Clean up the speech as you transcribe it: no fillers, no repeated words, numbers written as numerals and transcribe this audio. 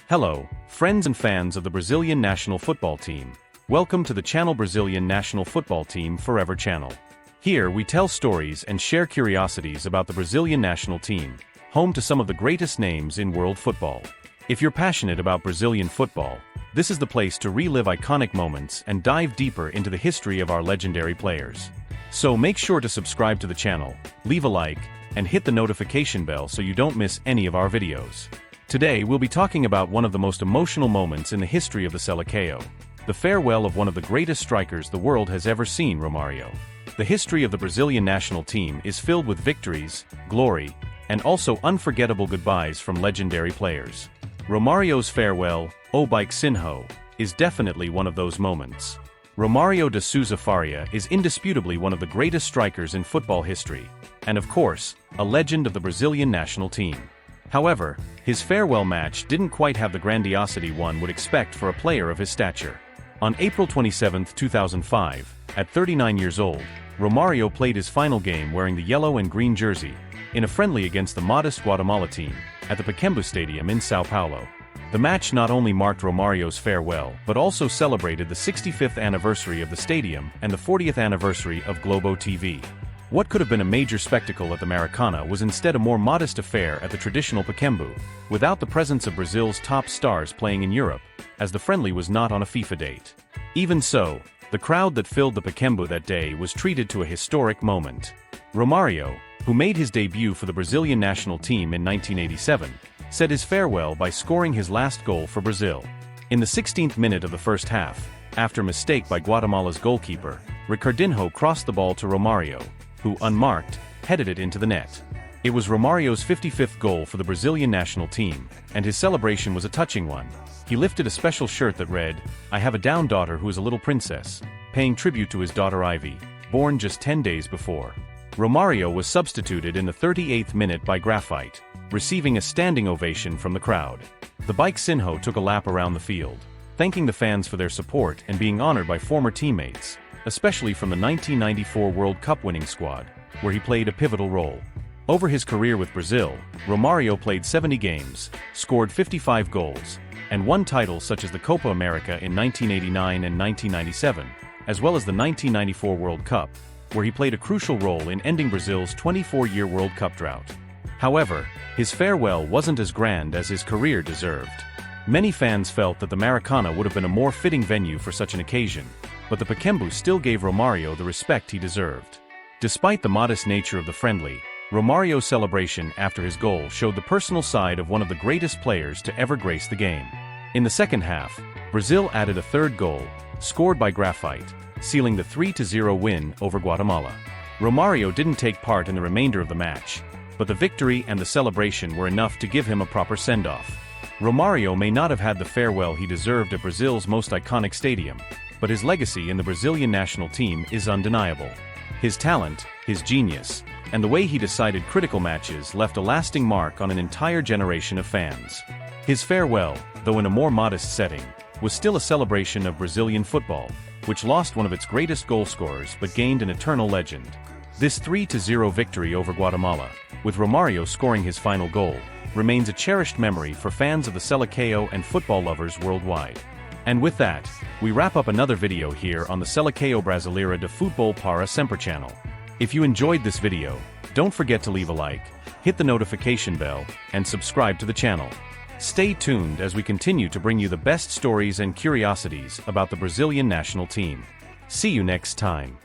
Hello, friends and fans of the Brazilian national football team. Welcome to the channel Brazilian National Football Team Forever channel. Here we tell stories and share curiosities about the Brazilian national team, home to some of the greatest names in world football. If you're passionate about Brazilian football, this is the place to relive iconic moments and dive deeper into the history of our legendary players. So make sure to subscribe to the channel, leave a like, and hit the notification bell so you don't miss any of our videos. Today we'll be talking about one of the most emotional moments in the history of the Seleção, the farewell of one of the greatest strikers the world has ever seen, Romário. The history of the Brazilian national team is filled with victories, glory, and also unforgettable goodbyes from legendary players. Romário's farewell, O Bike Sinho, is definitely one of those moments. Romário de Sousa Faria is indisputably one of the greatest strikers in football history, and of course, a legend of the Brazilian national team. However, his farewell match didn't quite have the grandiosity one would expect for a player of his stature. On April 27, 2005, at 39 years old, Romário played his final game wearing the yellow and green jersey, in a friendly against the modest Guatemala team, at the Pacaembu Stadium in São Paulo. The match not only marked Romário's farewell but also celebrated the 65th anniversary of the stadium and the 40th anniversary of Globo TV. What could have been a major spectacle at the Maracanã was instead a more modest affair at the traditional Pacaembu, without the presence of Brazil's top stars playing in Europe, as the friendly was not on a FIFA date. Even so, the crowd that filled the Pacaembu that day was treated to a historic moment. Romário, who made his debut for the Brazilian national team in 1987, said his farewell by scoring his last goal for Brazil. In the 16th minute of the first half, after mistake by Guatemala's goalkeeper, Ricardinho crossed the ball to Romário, who, unmarked, headed it into the net. It was Romário's 55th goal for the Brazilian national team, and his celebration was a touching one. He lifted a special shirt that read, "I have a down daughter who is a little princess," paying tribute to his daughter Ivy, born just 10 days before. Romário was substituted in the 38th minute by Graphite, receiving a standing ovation from the crowd. The Bike Sinho took a lap around the field, thanking the fans for their support and being honored by former teammates, especially from the 1994 World Cup winning squad, where he played a pivotal role. Over his career with Brazil, Romário played 70 games, scored 55 goals, and won titles such as the Copa America in 1989 and 1997, as well as the 1994 World Cup, where he played a crucial role in ending Brazil's 24-year World Cup drought. However, his farewell wasn't as grand as his career deserved. Many fans felt that the Maracanã would have been a more fitting venue for such an occasion, but the Pacaembu still gave Romário the respect he deserved. Despite the modest nature of the friendly, Romário's celebration after his goal showed the personal side of one of the greatest players to ever grace the game. In the second half, Brazil added a third goal, scored by Graphite, sealing the 3-0 win over Guatemala. Romário didn't take part in the remainder of the match, but the victory and the celebration were enough to give him a proper send-off. Romário may not have had the farewell he deserved at Brazil's most iconic stadium, but his legacy in the Brazilian national team is undeniable. His talent, his genius, and the way he decided critical matches left a lasting mark on an entire generation of fans. His farewell, though in a more modest setting, was still a celebration of Brazilian football, which lost one of its greatest goal scorers but gained an eternal legend. This 3-0 victory over Guatemala, with Romário scoring his final goal, remains a cherished memory for fans of the Seleção and football lovers worldwide. And with that, we wrap up another video here on the Seleção Brasileira de Futebol para Sempre channel. If you enjoyed this video, don't forget to leave a like, hit the notification bell, and subscribe to the channel. Stay tuned as we continue to bring you the best stories and curiosities about the Brazilian national team. See you next time.